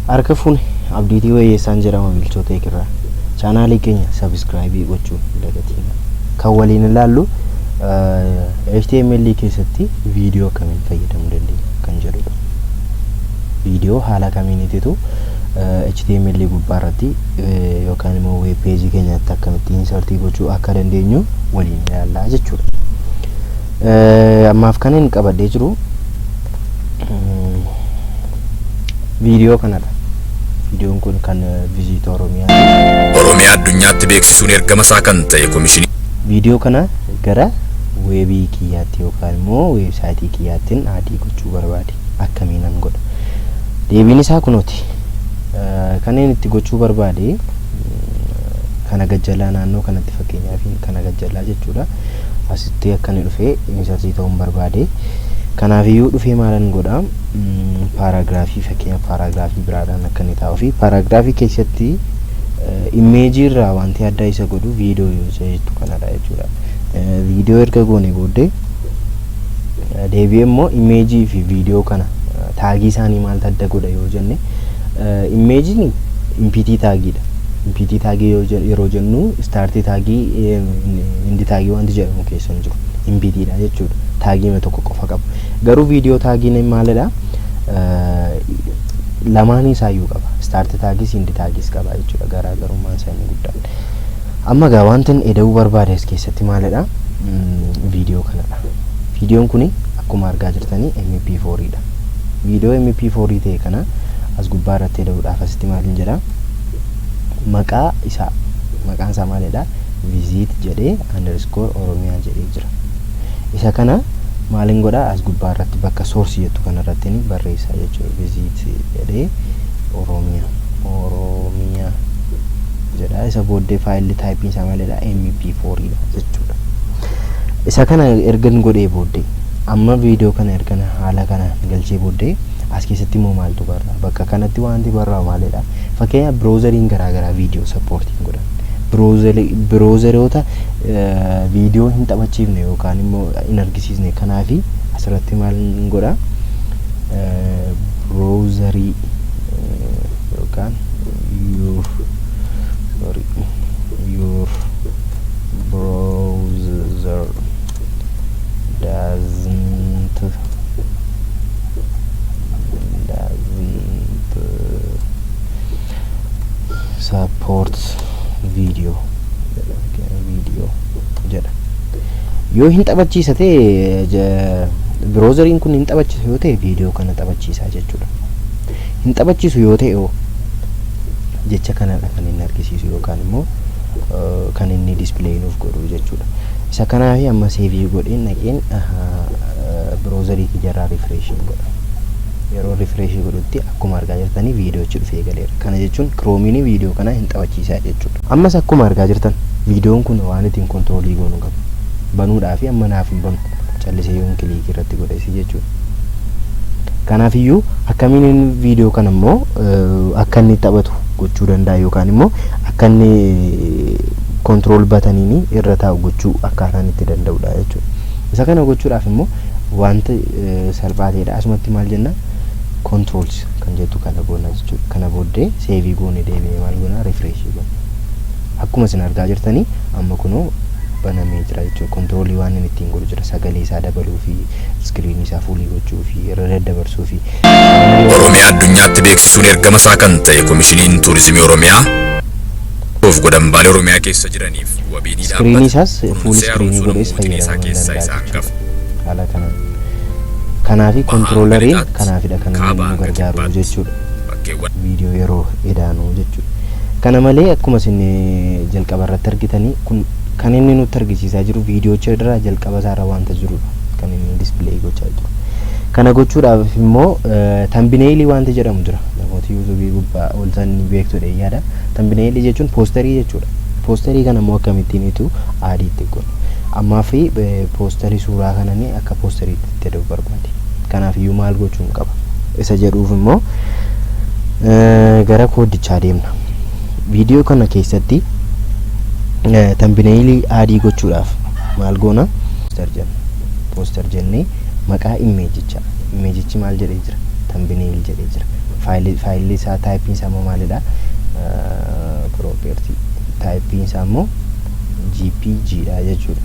Harka fuune abdiitii wayyeessaan jedhama bilchoota eekirraa. Chaanaalii keenya subscribe gochuun dagatiin. Kan waliin ilaallu HTML keessatti viidiyoo kamiin fayyadamuu dandeenya kan jedhudha. Viidiyoo haala kamiinititu HTML gubbaarratti yookaan immoo web page keenyatti akkamitti insert gochuu akka dandeenyu waliin ilaallaa jechuudha. Ammaaf kan inni qabadhee jiru viidiyoo kanadha. Viidiyoon kun kan Visit Oromiyaa addunyaatti beeksisuun ergama isaa kan ta'e komishinii. Viidiyoo kana gara weebii kiyyaatti yookaan immoo weebsaayitii kiyyaattiin aadii gochuu barbaade akkamiinan godha. Deebiin isaa kunooti. Kan inni itti gochuu barbaade kana gajjalaa naannoo kanatti fakkeenyaaf kana gajjalaa jechuudha. Asitti akka inni dhufee insert ta'uun barbaade. Kanaaf iyyuu dhufee maalan godha paragraafii fakkeenya paragraafii biraadhaan akka inni taa'u fi paragraafii keessatti imeejii irraa wanti adda isa godhu viidiyoo yoo jettu kanadha jechuudha. Viidiyoo erga goone booddee deebi'ee immoo imeejii fi viidiyoo kana taagii isaanii maaltu adda godha yoo jenne imeejiin mpt taagiidha. mpt taagii yeroo jennu start taagii indi taagii wanti jedhamu keessa hin jiru mpt dha jechuudha. Taagii tokko qofa qabu. Garuu viidiyoo taagiin maalidha? Lamaan isaayyuu qaba. Start taagis indi taagis qaba jechuudha. Garaagarummaan isaanii guddaan. Amma gaa wanti eda'uu barbaades keessatti maalidha? Viidiyoo kanadha. Viidiyoon kuni akkuma argaa jirtanii MP4 dha. Viidiyoo MP4 ta'e kana as gubbaa irratti eda'uudhaaf asitti maalin jedha? Maqaan isaa maalidha? Visit jedhee _Oromiyaa jedhee jira. Isa kana maalin godha as gubbaa irratti bakka source jettu kana irratti ni barreessa jechuudha. Visit jedhee Oromiyaa jedha. Isa booddee faayilli taayipiin isaa maalidha? MP4 dha jechuudha. Isa kana ergan godhee booddee amma viidiyoo kana ergan haala kana galchee booddee as keessatti immoo maaltu barra? Bakka kanatti wanti barra maalidha? Fakkeenyaaf browseriin garaagaraa viidiyoo supporting godhan. Browseroota viidiyoo hin taphachiifne yookaan immoo hin argisiisne kanaafi asirratti maal godha? Browserii yookaan your browser doesn't support video jedha. Yoo hin taphachiisa ta'e browseriin kun hin taphachiisu yoo ta'e viidiyoo kana taphachiisaa jechuudha. Hin taphachiisu yoo ta'e jecha kanadha kan inni argisiisu yookaan immoo kan inni display nuuf godhu jechuudha. Isa kanaafi amma save godheen naqeen browserii kijarraa refresh godha. Yeroo refresh godhutti akkuma argaa jirtanii viidiyoochi dhufee galeera. Kana jechuun Chrome'n viidiyoo kana hin taphachiisaa jechuudha. Ammas akkuma argaa jirtan viidiyoon kun waan ittiin kontroolii goonu qaba. Banuudhaaf amma naaf hin banu callisee yoon kilik irratti godhesi jechuudha. Kanaaf iyyuu akkamiin viidiyoo kana immoo akka inni taphatu gochuu danda'a yookaan immoo akka inni control bataniin irra taa'u gochuu akkaataan itti danda'udha jechuudha. Isa kana gochuudhaaf immoo wanta salphaa ta'edha. Asumatti maal jenna? Controls kan jettu kana goona jechuudha. Kana booddee save goone deebi'ee maal goona? Refresh goona. Akkuma isin argaa jirtanii amma kunoo banamee jira jechuudha. Controlii waan inni ittiin godhu jira. Sagalee isaa dabaluu fi screen isaa fuulii gochuu fi irra daddabarsuu fi Oromiyaa addunyaatti beeksisuun ergama isaa kan ta'e komishiniin tuurizimii Oromiyaa of godhan baalee Oromiyaa keessa jiraniif wabii ni screen isaas fuul screen godhees fayyadamuu danda'a. Haala kanaan kanaafi controlleriin kanaafidha kan nu gargaaru jechuudha. Viidiyoo yeroo edaanu jechuudha. Kana malee akkuma isin jalqaba irratti argitanii kun kan inni nutti argisiisaa jiru viidiyoocha irraa jalqaba isaarra wanta jirudha kan inni display gochaa jiru. Kana gochuudhaaf immoo thumbnail wanti jedhamu jira. Namoota YouTube gubbaa oltanii beektudha yaada. Thumbnail jechuun posterii jechuudha. Posterii kana immoo akkamittiinitu aadiitti godhu. Amma fi posterii suuraa kananii akka posteriitti itti ta'uu barbaade. Kanaaf iyyuu maal gochuun qaba? Isa jedhuuf immoo gara koodichaa deemna. Viidiyoo kana keessatti thumbnail aadii gochuudhaaf maal goona? Poster jennee maqaa imeejicha. Imeejichi maal jedhee jira? Thumbnail jedhee jira. faayilii isaa taayipiin isaa maalidha property taayipiin isaa immoo jpg dha jechuudha.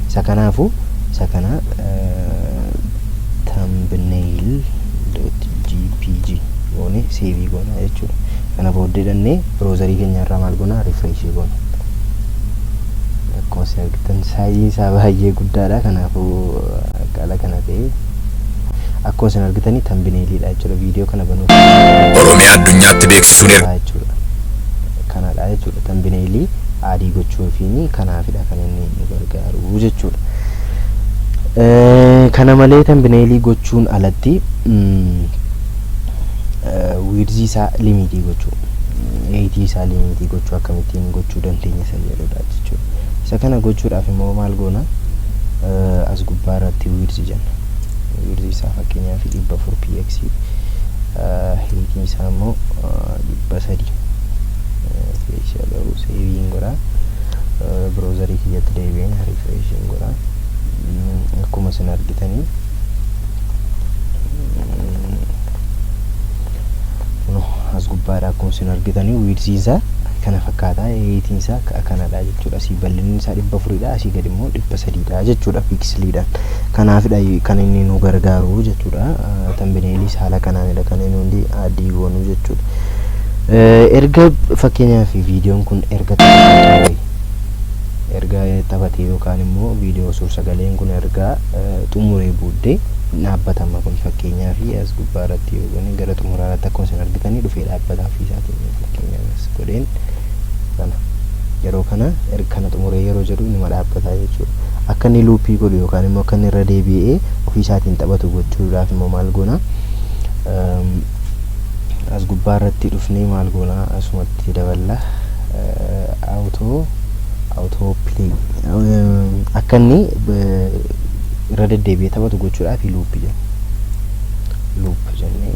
Isa kanaafu isa kana thumbnail.jpg goone save goona jechuudha. Kana booddee dhannee browserii keenya irraa maal goona refresh goona. Akkuma isin argitan saayiziin isaa baay'ee guddaadha. Kanaafuu akkala kana ta'e akkuma isin argitanii thumbnailidha jechuudha. Viidiyoo kana banuuf Oromiyaa addunyaatti beeksisuun jechuudha. Kanadha jechuudha. Thumbnailii adii gochuufiini kanaafidha kan inni nu gargaaru jechuudha. Kana malee thumbnailii gochuun alatti width isaa limitii gochuu, height isaa limitii gochuu akkamittiin gochuu dandeenya isa jedhudha jechuudha. Isa kana gochuudhaaf immoo maal goona as gubbaa irratti width jenna. Width isaa fakkeenyaaf 400 px, height isaa immoo 300. Feesha garuu saving godha. Browserii kiyyatti deebiin refreshing godha. Akkuma isin argitanii as gubbaadha. Akkuma isin argitanii width isaa kana fakkaata, height isaa kanadha jechuudha. Asii bal'inni isaa 400dha, asii gadi immoo 300dha jechuudha pixeliidhaan. Kanaafidha kan inni nu gargaaru jechuudha. Thumbnailii haala kanaanidha kan inni hundi adii goonu jechuudha. Erga fakkeenyaaf viidiyoon kun erga taphatee yookaan immoo viidiyoo suur-sagaleen kun erga xumuree booddee dhaabbatama. Kun fakkeenyaaf as gubbaa irratti yookaan gara xumuraatti akkuma isin argitanii dhufee dhaabbataa ofii isaatiin fakkeenyaaf godheen kana yeroo kana erga kana xumuree yeroo jedhu inuma dhaabbataa jechuudha. Akka inni luupii godhu yookaan immoo akka inni irra deebi'ee ofii isaatiin taphatu gochuudhaaf immoo maal goona as gubbaa irratti dhufnee maal goona asumatti daballa auto play akka inni irra deddeebi'ee taphatu gochuudhaaf luupii jenna. Loop jennee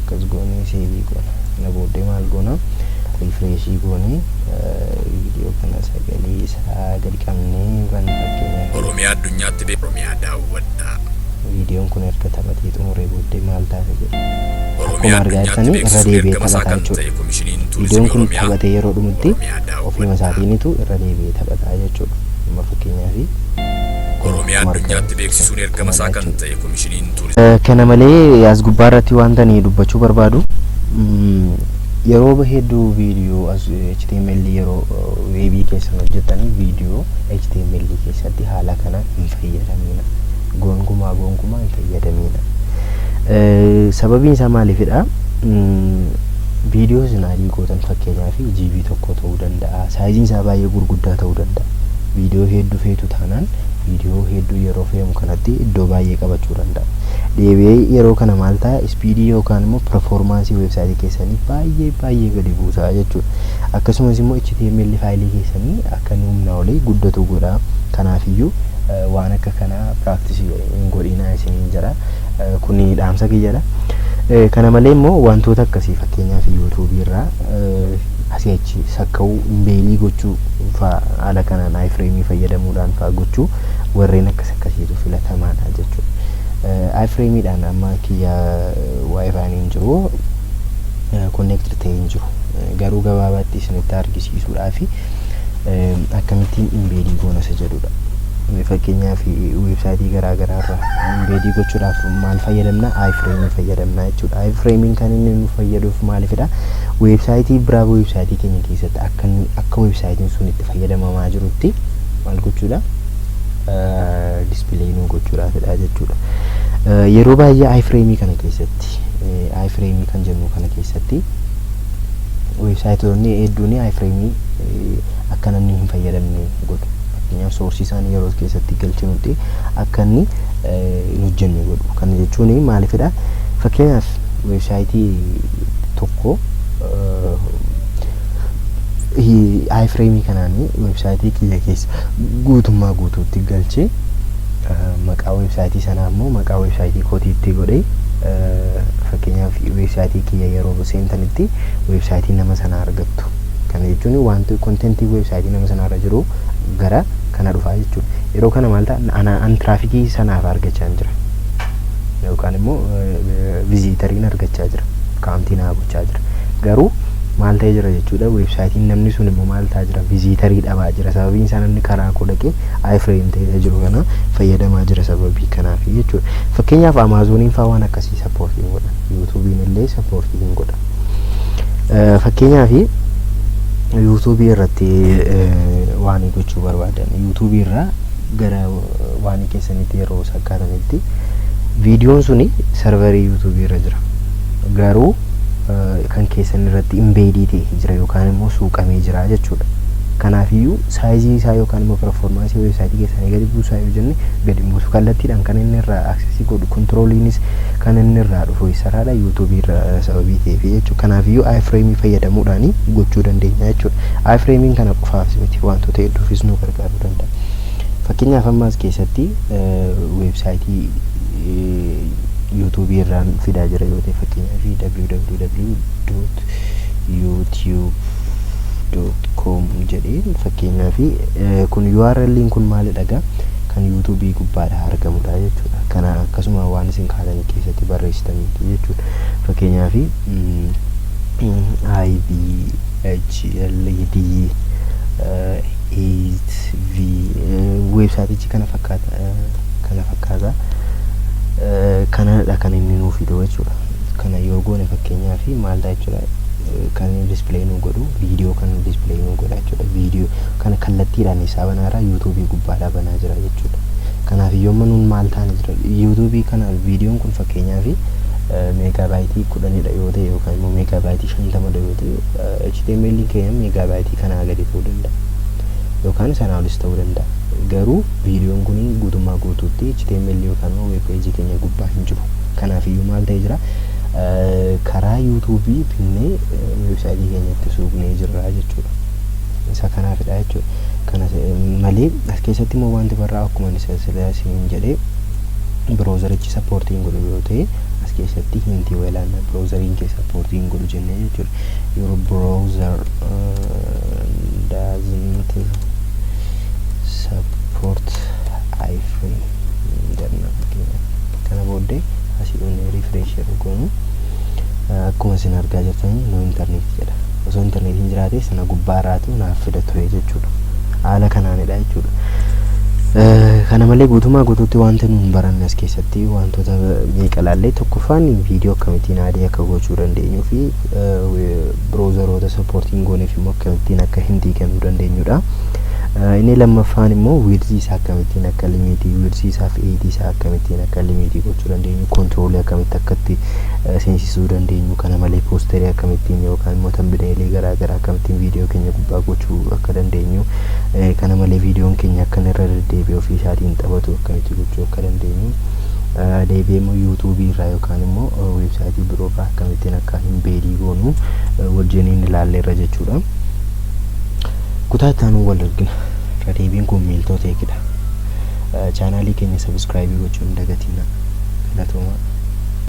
akkas goonee save goona. Kana booddee maal goona refresh goonee viidiyoo kana sagalee isaa gadi qabnee kan fakkeenyaaf Oromiyaa addunyaatti Oromiyaa daawwadhaa. Viidiyoon kun erga taphatee xumuree booddee maal ta'a jedhu. Oromiyaa addunyaatti beeksisuun ergama isaa kan ta'e komishiniin tuurizimii Oromiyaa Oromiyaa taphatee yeroo dhumutti ofii isaatiinitu irra deebi'ee taphataa jechuudha. Amma fakkeenyaaf Oromiyaa addunyaatti beeksisuun ergama isaa kan ta'e komishiniin tuurizimii. Kana malee as gubbaa irratti wanta ani dubbachuu barbaadu yeroo hedduu viidiyoo as HTML yeroo weebii keessan hojjetanii viidiyoo HTML keessatti haala kana hin fayyadamina. Gonkumaa hin fayyadamina. Sababiin isaa maaliifidha? Viidiyoo sinaarii gootan fakkeenyaaf GB tokko ta'uu danda'a. Saayiziin isaa baay'ee gurguddaa ta'uu danda'a. Viidiyoo hedduu feetu taanaan viidiyoo hedduu yeroo feemu kanatti iddoo baay'ee qabachuu danda'a. Deebi'ee yeroo kana maal ta'a? Ispiidii yookaan immoo performaansii weebsaayitii keessanii baay'ee gadi buusaa jechuudha. Akkasumas immoo HTML faayilii keessanii akka inni humnaa olii guddatu godha. Kanaafiyyuu waan akka kanaa practice godhinaa isiniin jira. Kuni dhaamsa kiyyadha. Kana malee immoo wantoota akkasii fakkeenyaaf YouTube irraa asii achi sakka'uu imbeelii gochuu fa'aa haala kanaan iframe fayyadamuudhaan fa'aa gochuu warreen akkasiitu filatamaadha jechuudha. Iframeedhaan amma kiyya wifi hin jiru connect ta'ee hin jiru. Garuu gabaabaatti isinitti argisiisuudhaaf akkamittiin imbeelii goona isa jedhudha. Fakkeenyaaf weebsaayitii garaagaraa irraa imbeelii gochuudhaaf maal fayyadamna? Iframe fayyadamna jechuudha. Iframeen kan inni nu fayyaduuf maaliifidha? Weebsaayitii biraa weebsaayitii keenya keessatti akka weebsaayitiin sun itti fayyadamamaa jirutti maal gochuudha? Display nu gochuudhaafidha jechuudha. Yeroo baay'ee iframe kana keessatti iframe kan jennu kana keessatti weebsaayitoonni hedduun iframe akka namni hin fayyadamne godhu. Fakkeenyaaf soorsii isaanii yeroo keessatti galchinutti akka inni hin hojjenne godhu. Kana jechuun maaliifidha? Fakkeenyaaf weebsaayitii tokko iframe kanaan weebsaayitii kiyya keessa guutummaa guutuutti galchee maqaa weebsaayitii sanaa immoo maqaa weebsaayitii kootiitti godhee fakkeenyaaf weebsaayitii kiyya yeroo seentanitti weebsaayitii nama sanaa argattu. Kana jechuun wanti kontentii weebsaayitii nama sanaarra jiru gara kana dhufaa jechuudha. Yeroo kana maal ta'a? An tiraafikii sanaaf argachaa jira yookaan immoo viizitariin argachaa jira. akkaawuntii naa gochaa jira. Garuu maal ta'ee jira jechuudha, weebsaayitiin namni sun immoo maal ta'aa jira, viziitarii dhabaa jira. Sababiin isaa namni karaa koo dhaqee iframe ta'ee jiru kana fayyadamaa jira sababii kanaaf jechuudha. Fakkeenyaaf Amaazoniin faa waan akkasii sappoortii godha, yuutuubiin illee sappoortii godha. Fakkeenyaaf yuutuubii irratti waan gochuu barbaadan, yuutuubii irraa gara waan keessanitti yeroo sakkaatanitti viidiyoon suni sarvarii yuutuubii irra jira. Garuu kan keessan irratti imbeedii ta'e jira yookaan immoo suuqamee jira jechuudha. Kanaafiyyuu saayizii isaa yookaan immoo performaansii weebsaayitii keessanii gadi buusaa yoo jenne gadi buusu kallattiidhaan kan inni irraa aksesii godhu, kontirooliinis kan inni irraa dhufu isarraadha yuutuubii irraa sababii ta'eef jechuudha. Kanaafiyyuu iframe fayyadamuudhaan gochuu dandeenya jechuudha. Iframein kana qofaafis miti, wantoota hedduufis nu gargaaruu danda'a. Fakkeenyaaf ammaas keessatti weebsaayitii yuutuubii irraan fidaa jira yoo ta'e fakkeenyaaf www.youtube.com jedhee fakkeenyaaf kun URL'n kun maalidha kan yuutuubii gubbaadha argamudha jechuudha. Kana akkasuma waan isin kaatanii keessatti barreessitaniitu jechuudha. Fakkeenyaaf IBHLD 8V weebsaayitichi kana fakkaata kanadha kan inni nuuf fiduu jechuudha. Kana yoo goone fakkeenyaaf maal ta'a jechuudha, kan inni display nu godhu viidiyoo kan display nu godha jechuudha. Viidiyoo kana kallattiidhaan isaa banaarraa yuutuubii gubbaadhaa banaa jira jechuudha. Kanaaf yoomma nuun maal taane jira yuutuubii kana viidiyoon kun fakkeenyaaf meegaabaaytii 10 yoo ta'e yookaan immoo meegaabaaytii 50 yoo ta'e HTML keenya meegaabaaytii kanaa gadi ta'uu danda'a yookaan sanaa olis ta'uu danda'a. Garuu viidiyoon kun guutummaa guutuutti HTML yookaan immoo web page keenya gubbaa hin jiru. Kanaafiyyuu maal ta'ee jira, karaa yuutuubii binnee weebsaayitii keenyatti suuqnee jirra jechuudha. Isa kanaafidha jechuudha. Kana malee as keessatti immoo wanti barraa akkuma isin jedhee biroozarichi sappoortiin godhu yoo ta'e as keessatti hinti weelaanna biroozariin kee sappoortiin godhu jennee jechuudha. Your browser doesn't support iframe jedhna fakkeenya. Kana booddee asii dhufnee refresh goonu akkuma isin argaa jirtanii no internet jedha. Osoo internetiin jiraate sana gubbaarraatu naaf fida ture jechuudha. Haala kanaanidha jechuudha. Kana malee guutummaa guutuutti wanti nuun baranne as keessatti wantoota meeqalaallee tokkoffaan viidiyoo akkamittiin adii akka gochuu dandeenyuu fi biroozaroota sappoortiin gooneef immoo akkamittiin akka hin diigamuu dandeenyudha. Inni lammaffaan immoo wiidzii isaa akkamittiin akka limitii, wiidzii isaa fi eetii isaa akkamittiin akka limitii gochuu dandeenyu, kontiroolii akkamitti akkatti seensisuu dandeenyu. Kana malee poosterii akkamittiin yookaan immoo tambineelee garaagaraa akkamittiin viidiyoo keenya gubbaa gochuu akka dandeenyu. Kana malee viidiyoon keenya akka irra deddeebi'ee ofii isaatiin taphatu akkamitti gochuu akka dandeenyu. Deebi'ee immoo yuutuubii irraa yookaan immoo weebsaayitii biroo irraa akkamittiin akka imbeedii goonu wajjiniin ilaalleerra jechuudha. Kutaa itti aanu wal argina. Deebiin kun miiltota eegidha. Chaanaalii keenya sabiskiraayibii gochuun dagatina. Galatooma.